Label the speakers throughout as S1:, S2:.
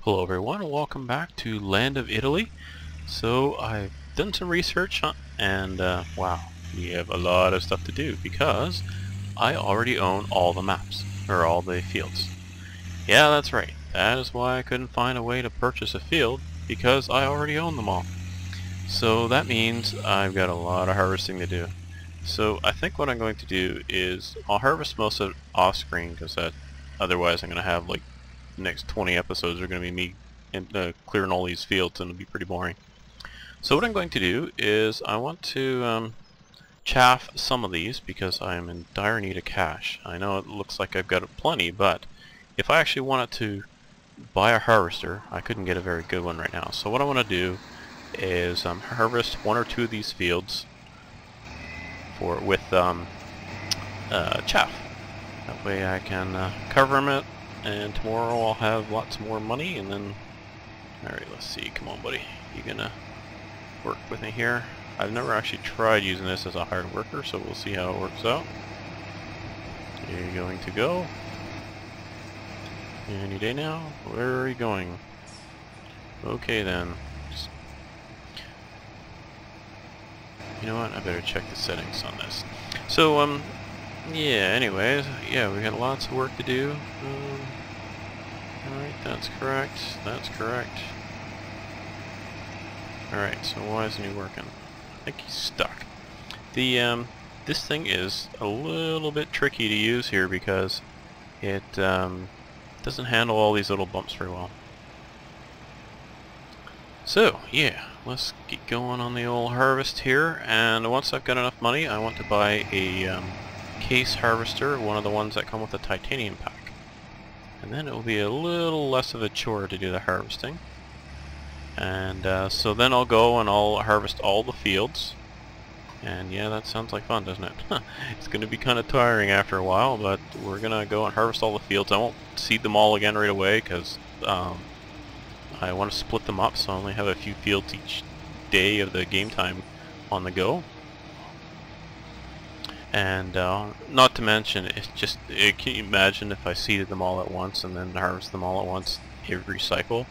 S1: Hello everyone, welcome back to Land of Italy. So I've done some research and wow, we have a lot of stuff to do because I already own all the maps, or all the fields. Yeah, that's right. That is why I couldn't find a way to purchase a field, because I already own them all. So that means I've got a lot of harvesting to do. So I think what I'm going to do is I'll harvest most of it off screen, because otherwise I'm going to have like the next 20 episodes are going to be me clearing all these fields, and it'll be pretty boring. So what I'm going to do is I want to chaff some of these because I'm in dire need of cash. I know it looks like I've got plenty, but if I actually wanted to buy a harvester, I couldn't get a very good one right now. So what I want to do is harvest one or two of these fields with chaff. That way I can cover them, and tomorrow I'll have lots more money. And then, alright, let's see, come on buddy, you gonna work with me here? I've never actually tried using this as a hired worker, so we'll see how it works out. You're going to go any day now. Where are you going? Okay then. You know what, I better check the settings on this. So yeah, anyways, yeah, we got lots of work to do. Alright, that's correct. That's correct. Alright, so why isn't he working? I think he's stuck. This thing is a little bit tricky to use here because it doesn't handle all these little bumps very well. So, yeah, let's get going on the old harvest here, and once I've got enough money, I want to buy a case harvester, one of the ones that come with a titanium pack. And then it will be a little less of a chore to do the harvesting. And so then I'll go and I'll harvest all the fields. And yeah, that sounds like fun, doesn't it? It's going to be kind of tiring after a while, but we're going to go and harvest all the fields. I won't seed them all again right away because I want to split them up, so I only have a few fields each day of the game time on the go. And not to mention, can you imagine if I seeded them all at once and then harvest them all at once every cycle?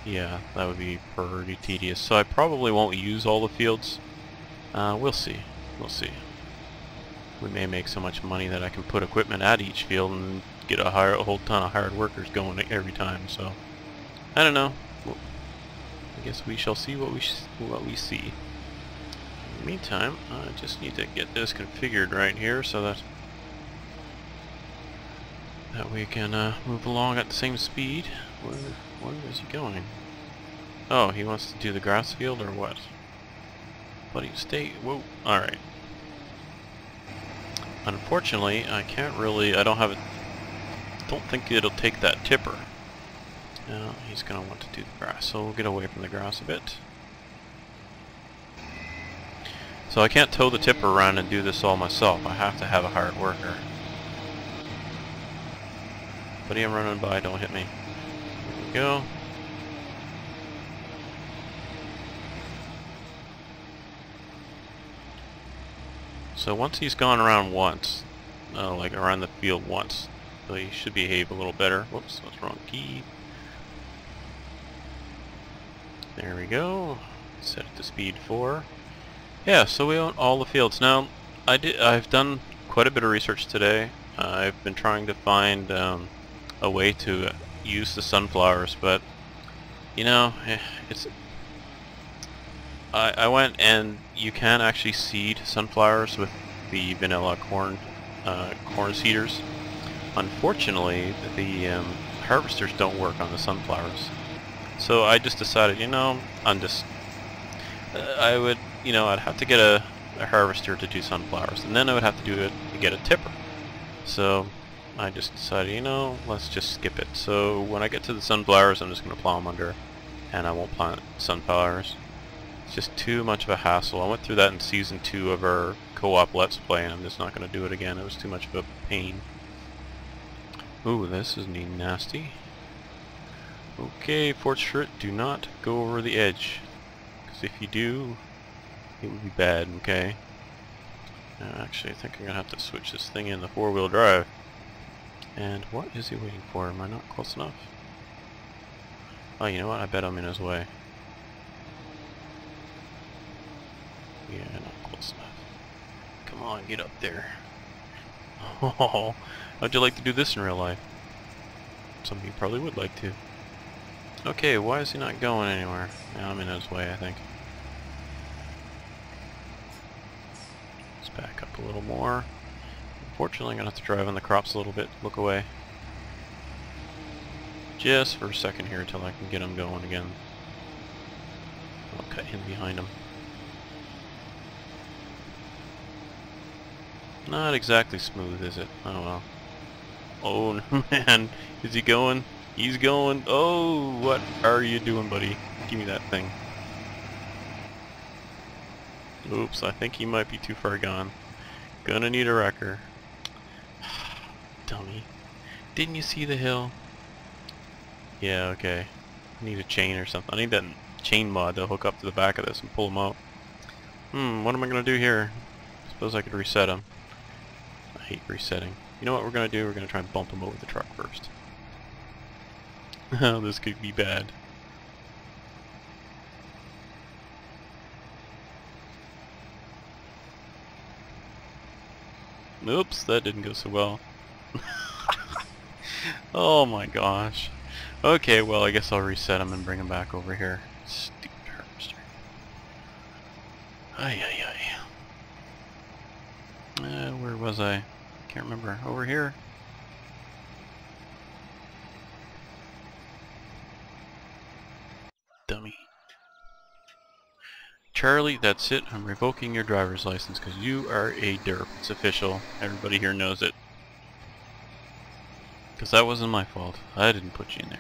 S1: Yeah, that would be pretty tedious. So I probably won't use all the fields. We'll see. We'll see. We may make so much money that I can put equipment at each field and get a whole ton of hired workers going every time. So I don't know. I guess we shall see what we see. In the meantime, I just need to get this configured right here so that we can move along at the same speed. Where is he going? Oh, he wants to do the grass field or what? Buddy, stay. Whoa. Alright. Unfortunately, I can't really. I don't think it'll take that tipper. No, he's going to want to do the grass, so we'll get away from the grass a bit. So I can't tow the tipper around and do this all myself. I have to have a hired worker. Buddy, I'm running by, don't hit me. There we go. So once he's gone around once, like around the field once, so he should behave a little better. Whoops, that's wrong key. There we go. Set it to speed 4. Yeah, so we own all the fields. Now, I've done quite a bit of research today. I've been trying to find a way to use the sunflowers, but you know, I went, and you can actually seed sunflowers with the vanilla corn seeders. Unfortunately, the harvesters don't work on the sunflowers. So I just decided, you know, I'd have to get a harvester to do sunflowers, and then I would have to get a tipper. So I just decided, you know, let's just skip it. So when I get to the sunflowers, I'm just going to plow them under, and I won't plant sunflowers. It's just too much of a hassle. I went through that in Season 2 of our co-op Let's Play, and I'm just not going to do it again. It was too much of a pain. Ooh, this is nasty. Okay, Forstmod, do not go over the edge, because if you do, it would be bad, okay? Actually, I think I'm going to have to switch this thing in the 4-wheel drive. And what is he waiting for? Am I not close enough? Oh, you know what? I bet I'm in his way. Yeah, not close enough. Come on, get up there. Oh, how'd you like to do this in real life? Some of you probably would like to. Okay, why is he not going anywhere? Yeah, I'm in his way, I think. Let's back up a little more. Unfortunately, I'm going to have to drive on the crops a little bit. Look away. Just for a second here until I can get him going again. I'll cut him behind him. Not exactly smooth, is it? Oh well. Oh man, is he going? He's going. Oh, what are you doing, buddy? Give me that thing. Oops, I think he might be too far gone. Gonna need a wrecker. Dummy. Didn't you see the hill? Yeah, okay. I need a chain or something. I need that chain mod to hook up to the back of this and pull him out. What am I gonna do here? Suppose I could reset him. I hate resetting. You know what we're gonna do? We're gonna try and bump him over the truck first. Oh, this could be bad. Oops, that didn't go so well. Oh my gosh. Okay, well I guess I'll reset him and bring him back over here. Stupid harvester. Ay ay ay. Where was I? Can't remember. Over here. Dummy. Charlie, that's it. I'm revoking your driver's license because you are a derp. It's official. Everybody here knows it. Because that wasn't my fault. I didn't put you in there.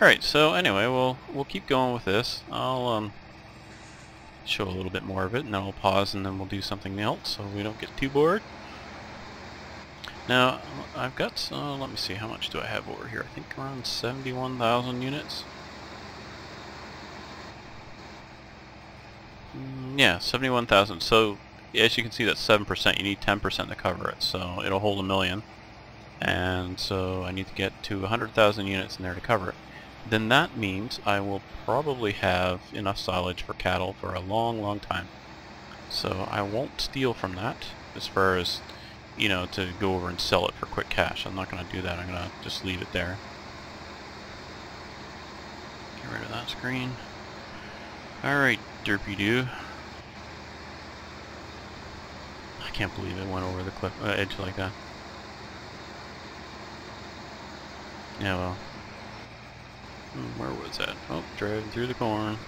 S1: Alright, so anyway, we'll keep going with this. I'll show a little bit more of it, and then we'll pause, and then we'll do something else so we don't get too bored. Now, I've got, let me see, how much do I have over here? I think around 71,000 units. Yeah, 71,000. So, as you can see, that's 7%. You need 10% to cover it, so it'll hold 1 million. And so I need to get to 100,000 units in there to cover it. Then that means I will probably have enough silage for cattle for a long, long time. So I won't steal from that as far as, you know, to go over and sell it for quick cash. I'm not going to do that. I'm going to just leave it there. Get rid of that screen. Alright, derpy-doo. I can't believe it went over the cliff edge like that. Yeah, well. Where was that? Oh, driving through the corn.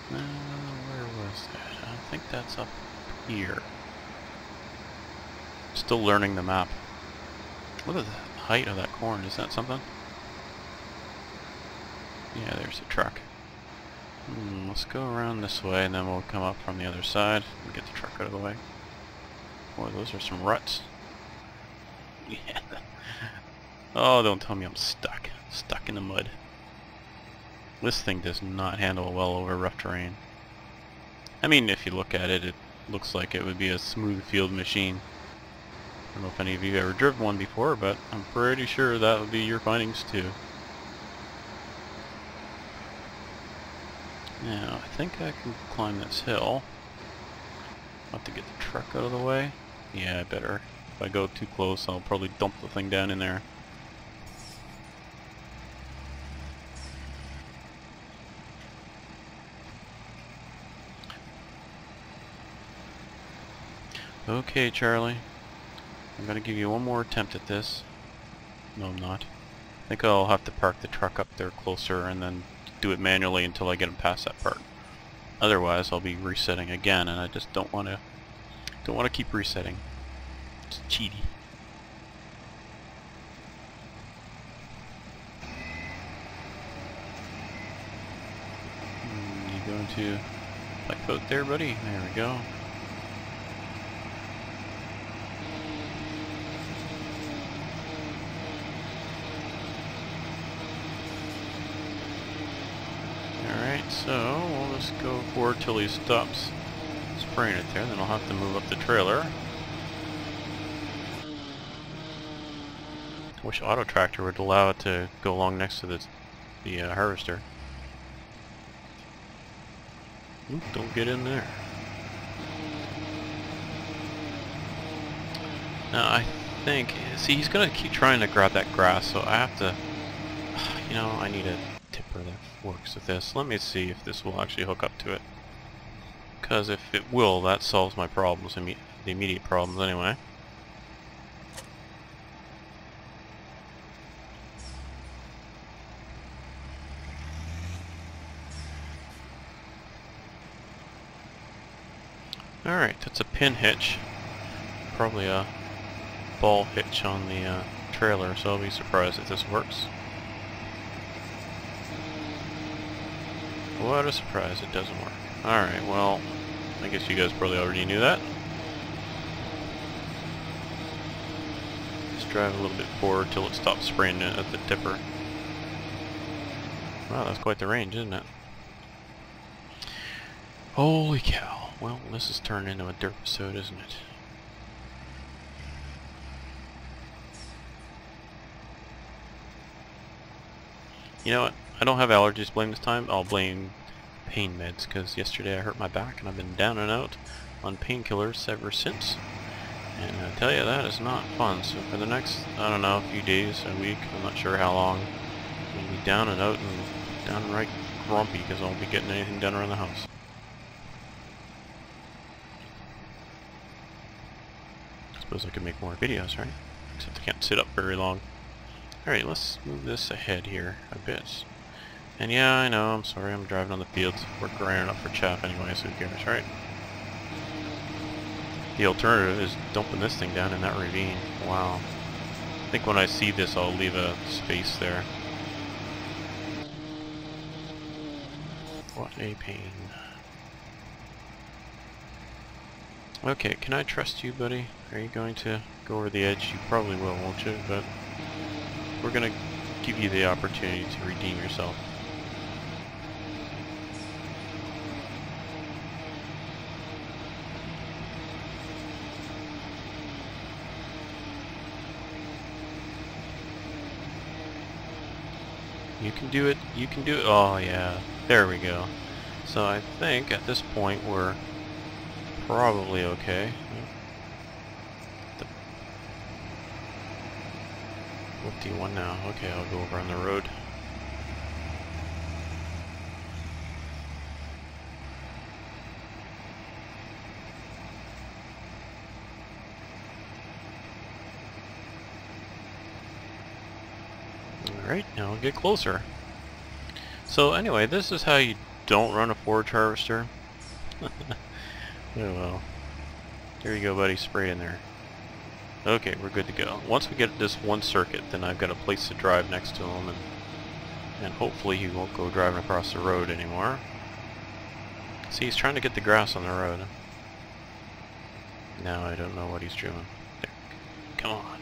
S1: Where was that? I think that's up here. Still learning the map. What is the height of that corn? Is that something? Yeah, there's a truck. Let's go around this way and then we'll come up from the other side and get the truck out of the way. Boy, those are some ruts. Yeah. Oh, don't tell me I'm stuck. Stuck in the mud. This thing does not handle well over rough terrain. I mean, if you look at it, it looks like it would be a smooth field machine. I don't know if any of you have ever driven one before, but I'm pretty sure that would be your findings too. Now, I think I can climb this hill. I'll have to get the truck out of the way. Yeah, I better. If I go too close, I'll probably dump the thing down in there. Okay, Charlie. I'm gonna give you one more attempt at this. No, I'm not. I think I'll have to park the truck up there closer and then do it manually until I get him past that part. Otherwise, I'll be resetting again, and I just don't want to keep resetting. It's cheaty. You going to pipe out there, buddy? There we go. So, we'll just go forward till he stops spraying it there, then I'll have to move up the trailer. Wish auto tractor would allow it to go along next to the harvester. Oop, don't get in there. Now I think, see, he's gonna keep trying to grab that grass, so I have to, you know, I need a tipper that works with this. Let me see if this will actually hook up to it. Because if it will, that solves my problems, the immediate problems anyway. Alright, that's a pin hitch. Probably a ball hitch on the trailer, so I'll be surprised if this works. What a surprise, it doesn't work. Alright, well, I guess you guys probably already knew that. Just drive a little bit forward till it stops spraying at the tipper. Wow, that's quite the range, isn't it? Holy cow. Well, this has turned into a dirt episode, isn't it? You know what? I don't have allergies to blame this time. I'll blame pain meds, because yesterday I hurt my back and I've been down and out on painkillers ever since. And I tell you, that is not fun. So for the next, I don't know, a few days, a week, I'm not sure how long, I'll be down and out and downright grumpy because I won't be getting anything done around the house. I suppose I could make more videos, right? Except I can't sit up very long. Alright, let's move this ahead here a bit. And yeah, I know, I'm sorry, I'm driving on the fields. We're grinding up for chaff anyway, so who cares, right? The alternative is dumping this thing down in that ravine. Wow. I think when I see this, I'll leave a space there. What a pain. Okay, can I trust you, buddy? Are you going to go over the edge? You probably will, won't you? But we're going to give you the opportunity to redeem yourself. You can do it. You can do it. Oh, yeah. There we go. So I think at this point we're probably okay. What do you want now? Okay, I'll go over on the road. Alright, now we'll get closer. So anyway, this is how you don't run a forage harvester. Oh well. There you go, buddy, spray in there. Okay, we're good to go. Once we get this one circuit, then I've got a place to drive next to him, and hopefully he won't go driving across the road anymore. See, he's trying to get the grass on the road. Now I don't know what he's doing. There. Come on.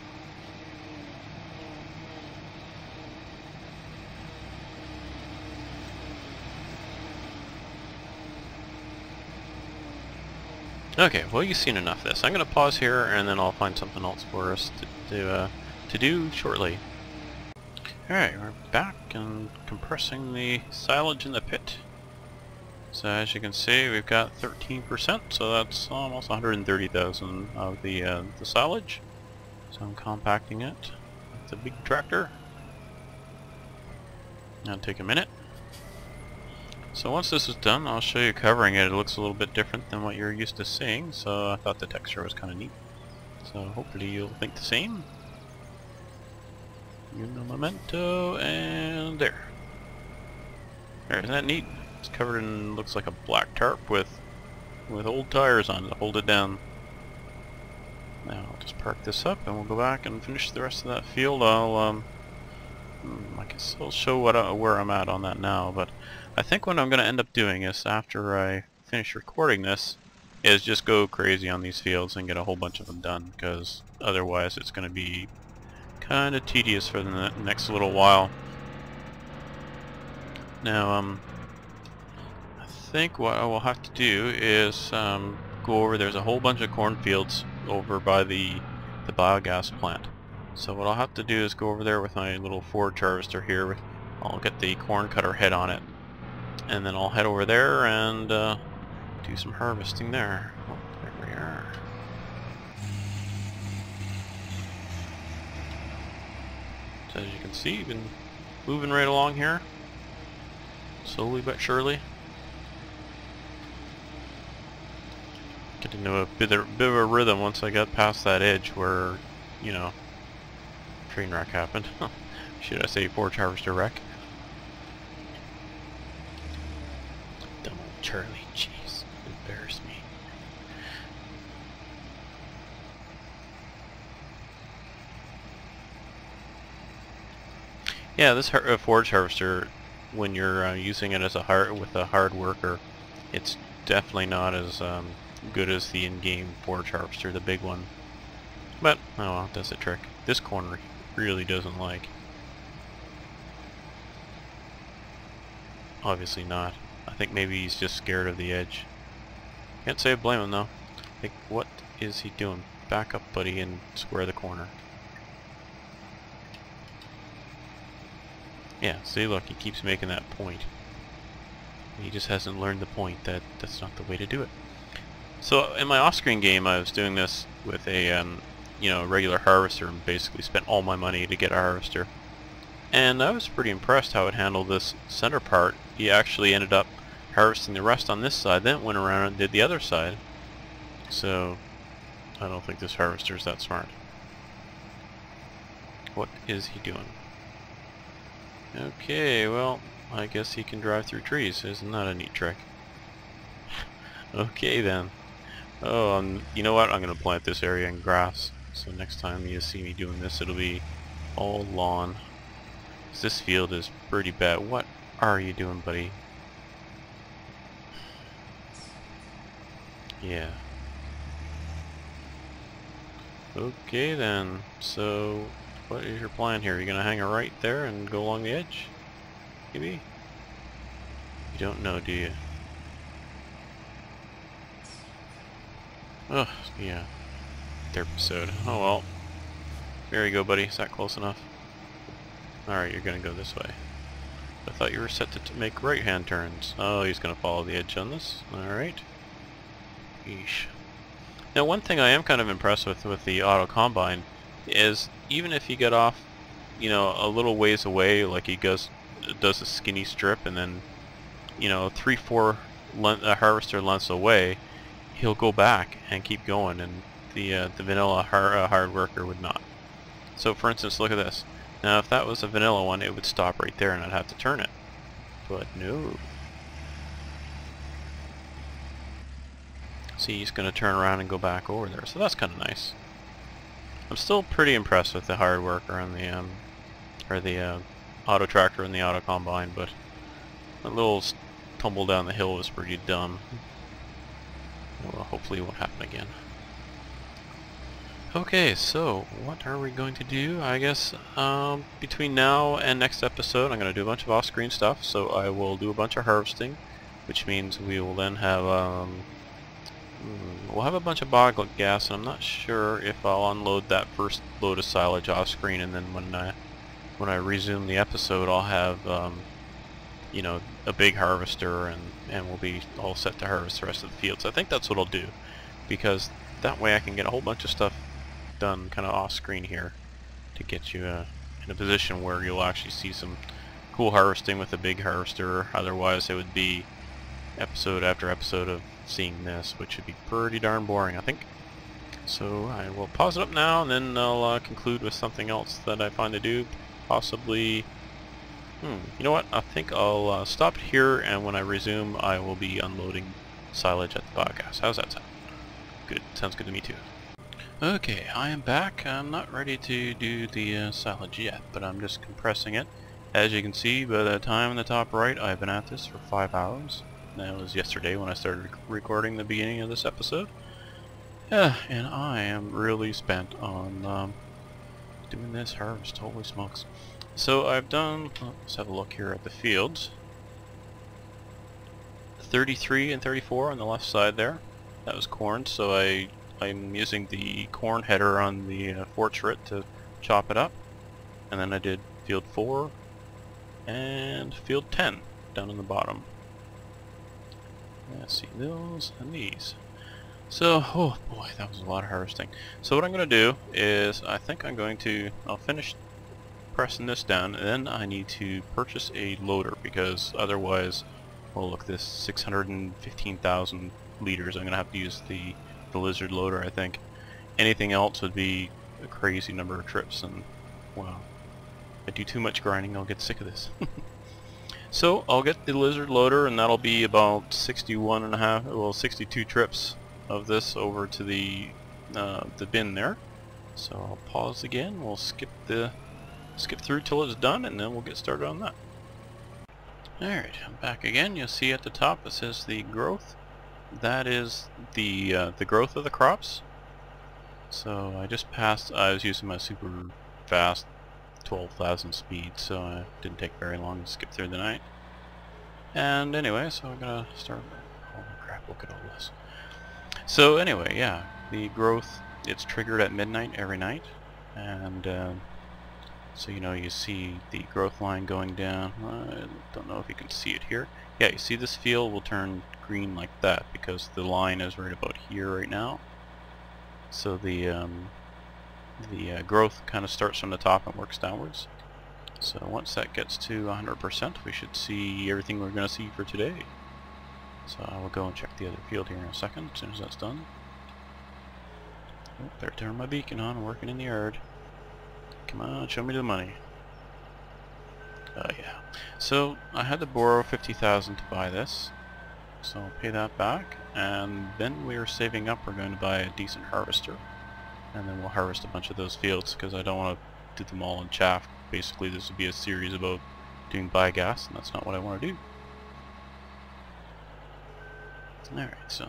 S1: Okay, well, you've seen enough of this. I'm going to pause here, and then I'll find something else for us to do shortly. Alright, we're back and compressing the silage in the pit. So as you can see, we've got 13%, so that's almost 130,000 of the silage. So I'm compacting it with the big tractor. That'll take a minute. So once this is done, I'll show you covering it. It looks a little bit different than what you're used to seeing, so I thought the texture was kind of neat. So hopefully you'll think the same. Uno memento, and there. There, isn't that neat? It's covered in, looks like a black tarp with old tires on it to hold it down. Now I'll just park this up and we'll go back and finish the rest of that field. I guess I'll show where I'm at on that now, but I think what I'm going to end up doing is, after I finish recording this, is just go crazy on these fields and get a whole bunch of them done, because otherwise it's going to be kind of tedious for the next little while. Now, I think what I will have to do is go over, there's a whole bunch of cornfields over by the biogas plant. So what I'll have to do is go over there with my little forage harvester here. I'll get the corn cutter head on it, and then I'll head over there and do some harvesting there. Oh, there we are. So as you can see, been moving right along here, slowly but surely. Getting into a bit of a rhythm once I got past that edge where, you know, train wreck happened. Should I say forage harvester wreck? Dumb old Charlie, jeez, embarrass me. Yeah, this forage harvester, when you're using it as a hard worker, it's definitely not as good as the in-game forage harvester, the big one. But oh well, it does the trick. This corner really doesn't like. Obviously not. I think maybe he's just scared of the edge. Can't say I blame him though. I think, what is he doing? Back up, buddy, and square the corner. Yeah, see, look, he keeps making that point. He just hasn't learned the point that that's not the way to do it. So in my off-screen game, I was doing this with a you know, regular harvester, and basically spent all my money to get a harvester. And I was pretty impressed how it handled this center part. He actually ended up harvesting the rest on this side, then went around and did the other side. So I don't think this harvester is that smart. What is he doing? Okay, well, I guess he can drive through trees. Isn't that a neat trick? Okay then. Oh, you know what? I'm going to plant this area in grass. So next time you see me doing this, it'll be all lawn. This field is pretty bad. What are you doing, buddy? Yeah. Okay then. So what is your plan here? You're going to hang it right there and go along the edge? Maybe? You don't know, do you? Oh, yeah. Episode. Oh well. There you go, buddy. Is that close enough? Alright, you're gonna go this way. I thought you were set to make right-hand turns. Oh, he's gonna follow the edge on this. Alright. Yeesh. Now, one thing I am kind of impressed with the auto combine is, even if you get off, you know, a little ways away, like he does a skinny strip, and then, you know, 3-4 harvester lengths away, he'll go back and keep going, and the vanilla hard worker would not. So for instance, look at this. Now if that was a vanilla one, it would stop right there and I'd have to turn it. But no. See, he's going to turn around and go back over there. So that's kind of nice. I'm still pretty impressed with the hard worker and the auto tractor and the auto combine, but that little tumble down the hill was pretty dumb. Well, hopefully it won't happen again. Okay, so what are we going to do? I guess between now and next episode, I'm going to do a bunch of off-screen stuff. So I will do a bunch of harvesting, which means we will then have we'll have a bunch of biogas, and I'm not sure if I'll unload that first load of silage off-screen, and then when I resume the episode, I'll have you know, a big harvester, and we'll be all set to harvest the rest of the fields. I think that's what I'll do, because that way I can get a whole bunch of stuff done kind of off screen here to get you in a position where you'll actually see some cool harvesting with a big harvester. Otherwise it would be episode after episode of seeing this, which would be pretty darn boring, I think. So I will pause it up now, and then I'll conclude with something else that I find to do, possibly. You know what? I think I'll stop here, and when I resume, I will be unloading silage at the biogas. How's that sound? Good. Sounds good to me too. Okay, I am back. I'm not ready to do the silage yet, but I'm just compressing it. As you can see by the time in the top right, I've been at this for 5 hours. That was yesterday when I started recording the beginning of this episode. And I am really spent on doing this harvest. Holy smokes. So I've done, let's have a look here at the fields. 33 and 34 on the left side there. That was corn, so I'm using the corn header on the forage root to chop it up, and then I did field 4 and field 10 down in the bottom. Let's see, those and these. So, oh boy, that was a lot of harvesting. So what I'm going to do is, I think I'll finish pressing this down, and then I need to purchase a loader, because otherwise, well, look, this 615,000 liters, I'm going to have to use the lizard loader, I think. Anything else would be a crazy number of trips, and wow, if I do too much grinding, I'll get sick of this. So I'll get the lizard loader, and that'll be about 62 trips of this over to the bin there. So I'll pause again. We'll skip through till it's done, and then we'll get started on that. Alright, I'm back again. You'll see at the top it says the growth. That is the growth of the crops. So I just passed. I was using my super fast 12,000 speed, so it didn't take very long to skip through the night. And anyway, so I'm gonna start. Oh crap! Look at all this. So anyway, yeah, the growth, it's triggered at midnight every night, and so you know, you see the growth line going down. I don't know if you can see it here. Yeah, you see this field will turn green like that because the line is right about here right now. So the growth kind of starts from the top and works downwards. So once that gets to 100%, we should see everything we're going to see for today. So I will go and check the other field here in a second, as soon as that's done. Oh, better turn my beacon on, working in the yard. Come on, show me the money. Yeah. So I had to borrow 50,000 to buy this. So I'll pay that back, and then we are saving up. We're going to buy a decent harvester, and then we'll harvest a bunch of those fields, because I don't want to do them all in chaff. Basically this would be a series about doing biogas, and that's not what I want to do. Alright, so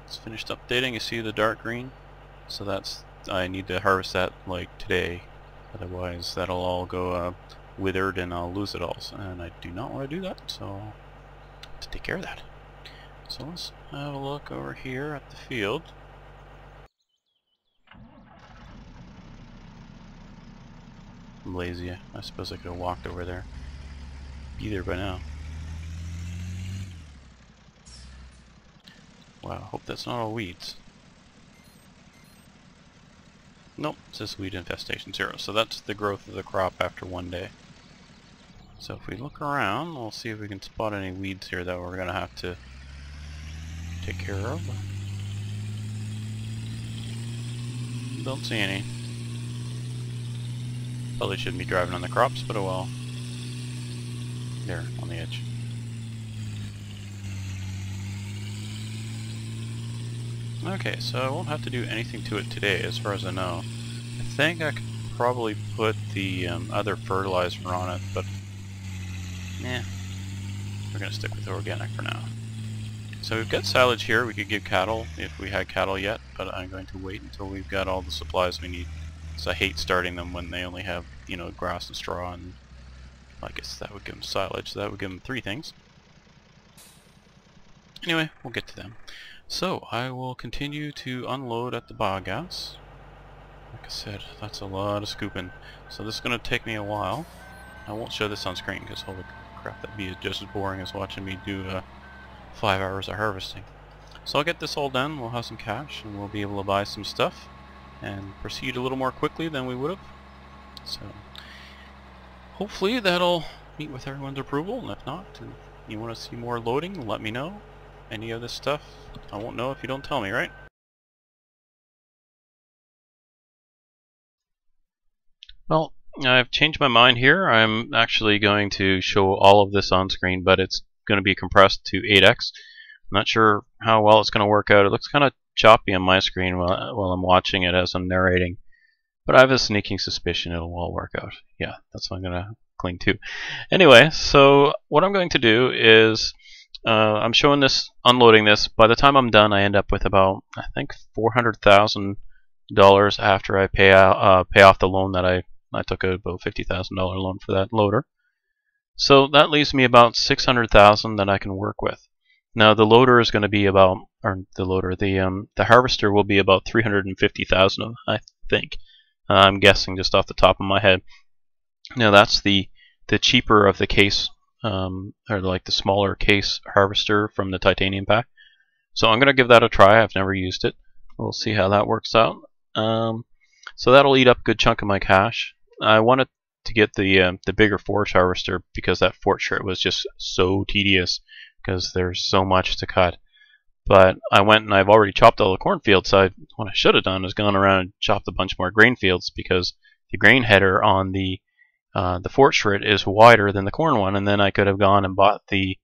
S1: it's finished updating. You see the dark green? So that's, I need to harvest that like today, otherwise that'll all go withered and I'll lose it all, and I do not want to do that, so I'll have to take care of that. So let's have a look over here at the field. I'm lazy. I suppose I could have walked over there. Be there by now. Wow, hope that's not all weeds. Nope, it says weed infestation 0. So that's the growth of the crop after 1 day. So if we look around, we'll see if we can spot any weeds here that we're going to have to take care of. Don't see any. Probably shouldn't be driving on the crops, but oh well. There, on the edge. Okay, so I won't have to do anything to it today, as far as I know. I think I could probably put the other fertilizer on it, but we're going to stick with organic for now. So we've got silage here. We could give cattle if we had cattle yet, but I'm going to wait until we've got all the supplies we need. So I hate starting them when they only have, you know, grass and straw, and I guess that would give them silage, so that would give them 3 things. Anyway, we'll get to them. So I will continue to unload at the biogas. Like I said, that's a lot of scooping. So this is going to take me a while. I won't show this on screen because holy crap, that'd be just as boring as watching me do 5 hours of harvesting. So I'll get this all done, we'll have some cash, and we'll be able to buy some stuff and proceed a little more quickly than we would have. So hopefully that'll meet with everyone's approval, and if not, and you want to see more loading, let me know. Any of this stuff, I won't know if you don't tell me, right? Well, I've changed my mind here. I'm actually going to show all of this on screen, but it's going to be compressed to 8x. I'm not sure how well it's going to work out. It looks kind of choppy on my screen while I'm watching it as I'm narrating, but I have a sneaking suspicion it'll all work out. Yeah, that's what I'm going to cling to. Anyway, so what I'm going to do is I'm showing this, unloading this. By the time I'm done, I end up with about, I think, $400,000 after I pay off the loan that I took about $50,000 loan for that loader. So that leaves me about $600,000 that I can work with. Now the loader is going to be about, or the loader, the harvester will be about $350,000, I think. I'm guessing just off the top of my head. Now that's the cheaper of the case, or like the smaller case harvester from the titanium pack. So I'm gonna give that a try. I've never used it. We'll see how that works out. So that'll eat up a good chunk of my cash. I wanted to get the bigger forage harvester because that forage was just so tedious because there's so much to cut. But I went and I've already chopped all the cornfields. So what I should have done is gone around and chopped a bunch more grain fields, because the grain header on the forage shred is wider than the corn one, and then I could have gone and bought the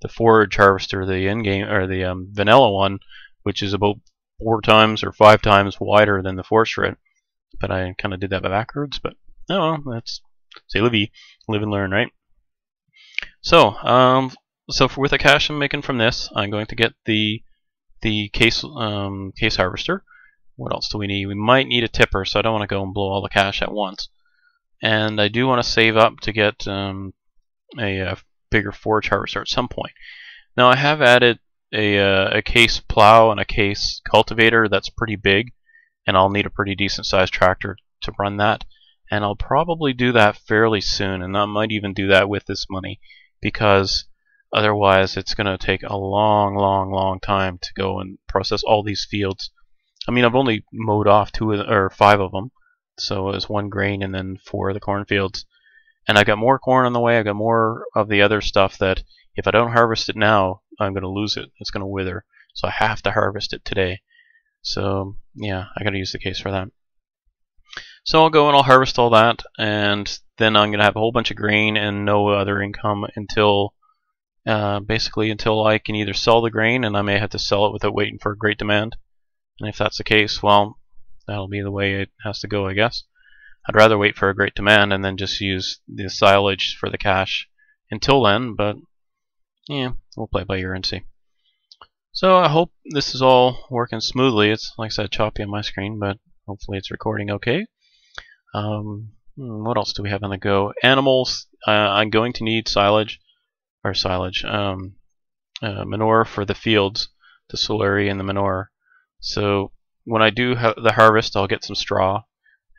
S1: forage harvester, the in-game or the vanilla one, which is about 4 times or 5 times wider than the forage shred. But I kind of did that backwards. But oh well, that's c'est la vie, live and learn, right? So with the cash I'm making from this, I'm going to get the case harvester. What else do we need? We might need a tipper, so I don't want to go and blow all the cash at once. And I do want to save up to get a bigger forage harvester at some point. Now I have added a case plow and a case cultivator that's pretty big, and I'll need a pretty decent sized tractor to run that. And I'll probably do that fairly soon, and I might even do that with this money, because otherwise it's going to take a long time to go and process all these fields. I mean, I've only mowed off 5 of them, so it's 1 grain and then 4 of the cornfields. And I got more corn on the way. I got more of the other stuff that if I don't harvest it now, I'm going to lose it. It's going to wither. So I have to harvest it today. So yeah, I got to use the case for that. So I'll go and I'll harvest all that, and then I'm going to have a whole bunch of grain and no other income until basically until I can either sell the grain, and I may have to sell it without waiting for a great demand. And if that's the case, well, that'll be the way it has to go, I guess. I'd rather wait for a great demand and then just use the silage for the cash until then, but yeah, we'll play by ear and see. So I hope this is all working smoothly. It's, like I said, choppy on my screen, but hopefully it's recording okay. What else do we have on the go? Animals. I'm going to need manure for the fields, the slurry and the manure. So when I do the harvest, I'll get some straw,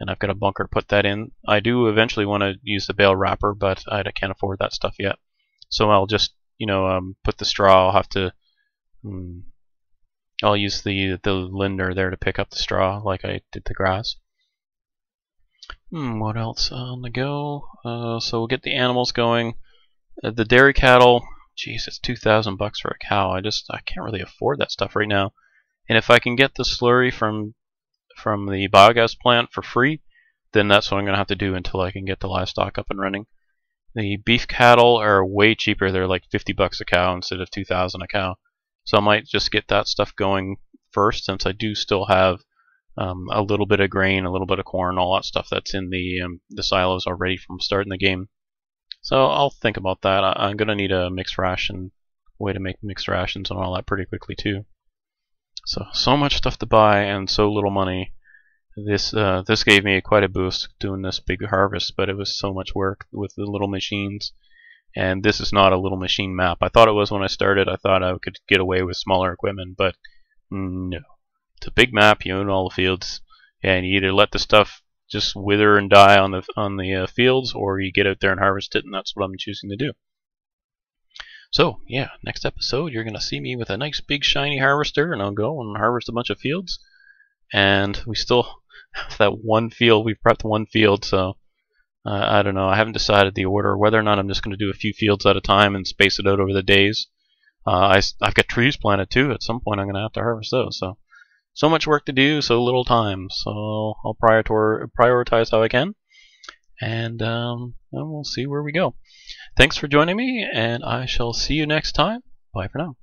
S1: and I've got a bunker to put that in. I do eventually want to use the bale wrapper, but I can't afford that stuff yet. So I'll just, put the straw. I'll have to, I'll use the Lindner there to pick up the straw, like I did the grass. What else on the go? So we'll get the animals going. The dairy cattle, geez, it's $2,000 for a cow. I can't really afford that stuff right now. And if I can get the slurry from the biogas plant for free, then that's what I'm going to have to do until I can get the livestock up and running. The beef cattle are way cheaper. They're like $50 a cow instead of $2,000 a cow. So I might just get that stuff going first, since I do still have a little bit of grain, a little bit of corn, all that stuff that's in the silos already from starting the game. So I'll think about that. I'm going to need a mixed ration, way to make mixed rations and all that pretty quickly too. So much stuff to buy and so little money. This gave me quite a boost doing this big harvest, but it was so much work with the little machines. And this is not a little machine map. I thought it was when I started. I thought I could get away with smaller equipment, but no. It's a big map. You own all the fields, and you either let the stuff just wither and die on the fields, or you get out there and harvest it, and that's what I'm choosing to do. So yeah, next episode you're gonna see me with a nice big shiny harvester, and I'll go and harvest a bunch of fields. And we still have that one field. We've prepped one field, so I don't know. I haven't decided the order, whether or not I'm just going to do a few fields at a time and space it out over the days. I've got trees planted too. At some point I'm going to have to harvest those. So much work to do, so little time. So I'll prioritize how I can, and we'll see where we go. Thanks for joining me, and I shall see you next time. Bye for now.